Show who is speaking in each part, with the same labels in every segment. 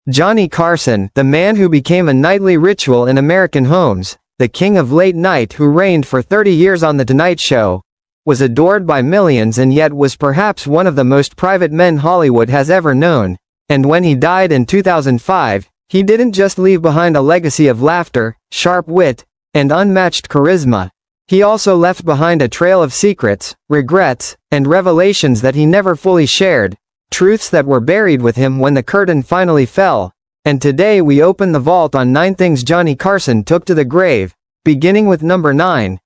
Speaker 1: Johnny Carson, the man who became a nightly ritual in American homes, the king of late night who reigned for 30 years on The Tonight Show, was adored by millions and yet was perhaps one of the most private men Hollywood has ever known. And when he died in 2005, he didn't just leave behind a legacy of laughter, sharp wit, and unmatched charisma. He also left behind a trail of secrets, regrets, and revelations that he never fully shared, truths that were buried with him when the curtain finally fell. And today we open the vault on 9 things Johnny Carson took to the grave, beginning with number 9.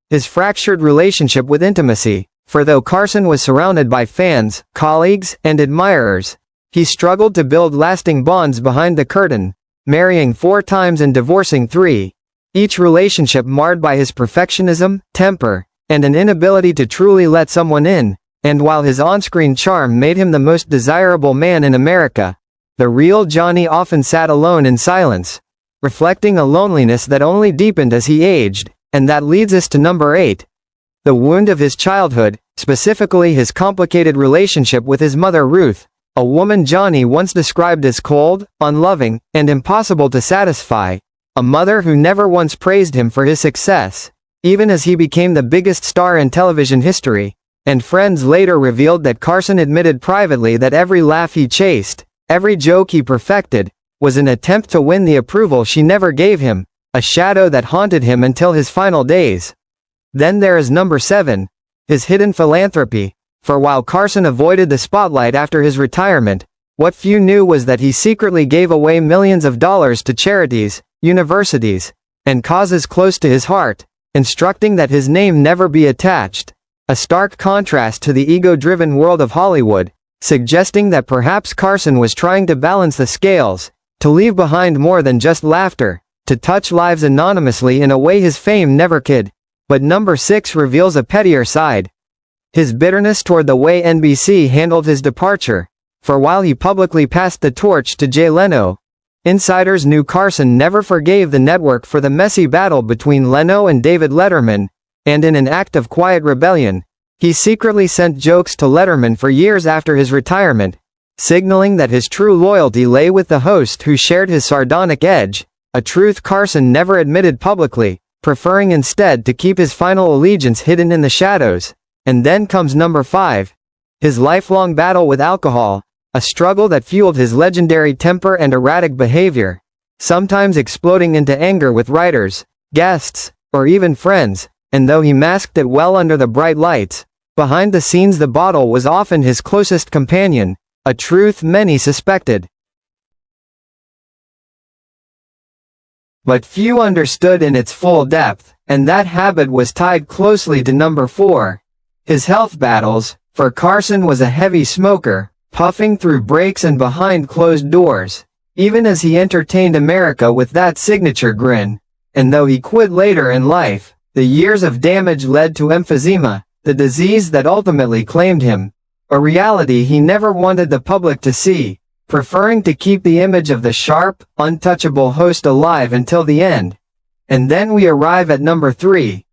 Speaker 1: His fractured relationship with intimacy. For though Carson was surrounded by fans, colleagues, and admirers, he struggled to build lasting bonds behind the curtain, marrying 4 times and divorcing 3. Each relationship marred by his perfectionism, temper, and an inability to truly let someone in. And while his on-screen charm made him the most desirable man in America, the real Johnny often sat alone in silence, reflecting a loneliness that only deepened as he aged. And that leads us to number 8. The wound of his childhood, specifically his complicated relationship with his mother Ruth, a woman Johnny once described as cold, unloving, and impossible to satisfy. A mother who never once praised him for his success, even as he became the biggest star in television history. And friends later revealed that Carson admitted privately that every laugh he chased, every joke he perfected, was an attempt to win the approval she never gave him, a shadow that haunted him until his final days. Then there is number 7. His hidden philanthropy. For while Carson avoided the spotlight after his retirement, what few knew was that he secretly gave away millions of dollars to charities, universities, and causes close to his heart, instructing that his name never be attached. A stark contrast to the ego-driven world of Hollywood, suggesting that perhaps Carson was trying to balance the scales, to leave behind more than just laughter, to touch lives anonymously in a way his fame never could. But number 6 reveals a pettier side. His bitterness toward the way NBC handled his departure. For while he publicly passed the torch to Jay Leno, insiders knew Carson never forgave the network for the messy battle between Leno and David Letterman, and in an act of quiet rebellion, he secretly sent jokes to Letterman for years after his retirement, signaling that his true loyalty lay with the host who shared his sardonic edge, a truth Carson never admitted publicly, preferring instead to keep his final allegiance hidden in the shadows. And then comes number 5. His lifelong battle with alcohol, a struggle that fueled his legendary temper and erratic behavior, sometimes exploding into anger with writers, guests, or even friends. And though he masked it well under the bright lights, behind the scenes the bottle was often his closest companion, a truth many suspected, but few understood in its full depth. And that habit was tied closely to number 4. His health battles. For Carson was a heavy smoker, puffing through breaks and behind closed doors, even as he entertained America with that signature grin. And though he quit later in life, the years of damage led to emphysema, the disease that ultimately claimed him, a reality he never wanted the public to see, preferring to keep the image of the sharp, untouchable host alive until the end. And then we arrive at number 3.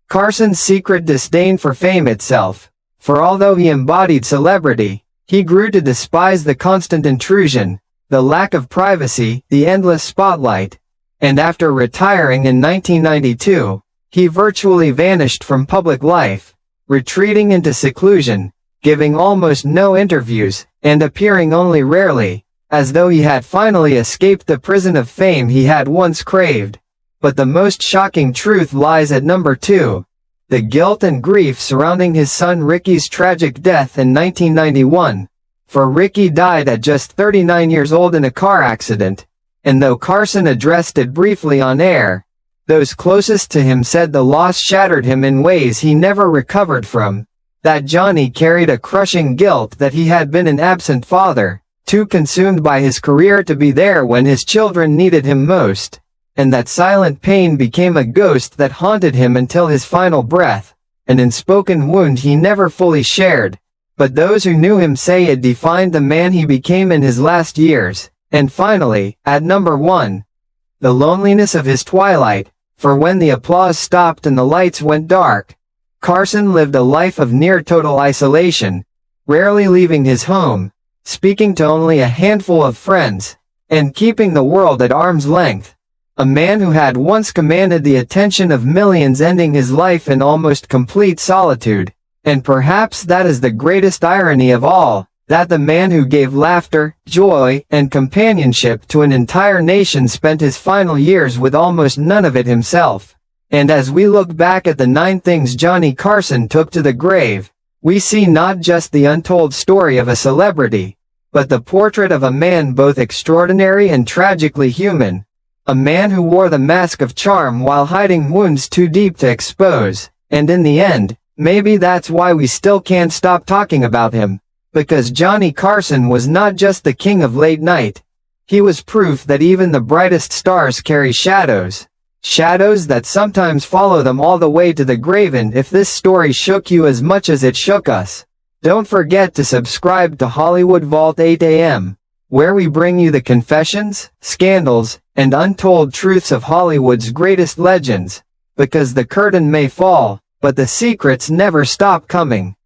Speaker 1: Carson's secret disdain for fame itself. For although he embodied celebrity, he grew to despise the constant intrusion, the lack of privacy, the endless spotlight. And after retiring in 1992, he virtually vanished from public life, retreating into seclusion, giving almost no interviews, and appearing only rarely, as though he had finally escaped the prison of fame he had once craved. But the most shocking truth lies at number 2. The guilt and grief surrounding his son Ricky's tragic death in 1991. For Ricky died at just 39 years old in a car accident, and though Carson addressed it briefly on air, those closest to him said the loss shattered him in ways he never recovered from. That Johnny carried a crushing guilt that he had been an absent father, too consumed by his career to be there when his children needed him most. And that silent pain became a ghost that haunted him until his final breath, an unspoken wound he never fully shared. But those who knew him say it defined the man he became in his last years. And finally, at number 1, the loneliness of his twilight. For when the applause stopped and the lights went dark, Carson lived a life of near total isolation, rarely leaving his home, speaking to only a handful of friends, and keeping the world at arm's length. A man who had once commanded the attention of millions, ending his life in almost complete solitude. And perhaps that is the greatest irony of all, that the man who gave laughter, joy, and companionship to an entire nation spent his final years with almost none of it himself. And as we look back at the 9 things Johnny Carson took to the grave, we see not just the untold story of a celebrity, but the portrait of a man both extraordinary and tragically human. A man who wore the mask of charm while hiding wounds too deep to expose. And in the end, maybe that's why we still can't stop talking about him. Because Johnny Carson was not just the king of late night. He was proof that even the brightest stars carry shadows. Shadows that sometimes follow them all the way to the grave. And if this story shook you as much as it shook us, don't forget to subscribe to Hollywood Vault 8 AM, where we bring you the confessions, scandals, and untold truths of Hollywood's greatest legends. Because the curtain may fall, but the secrets never stop coming.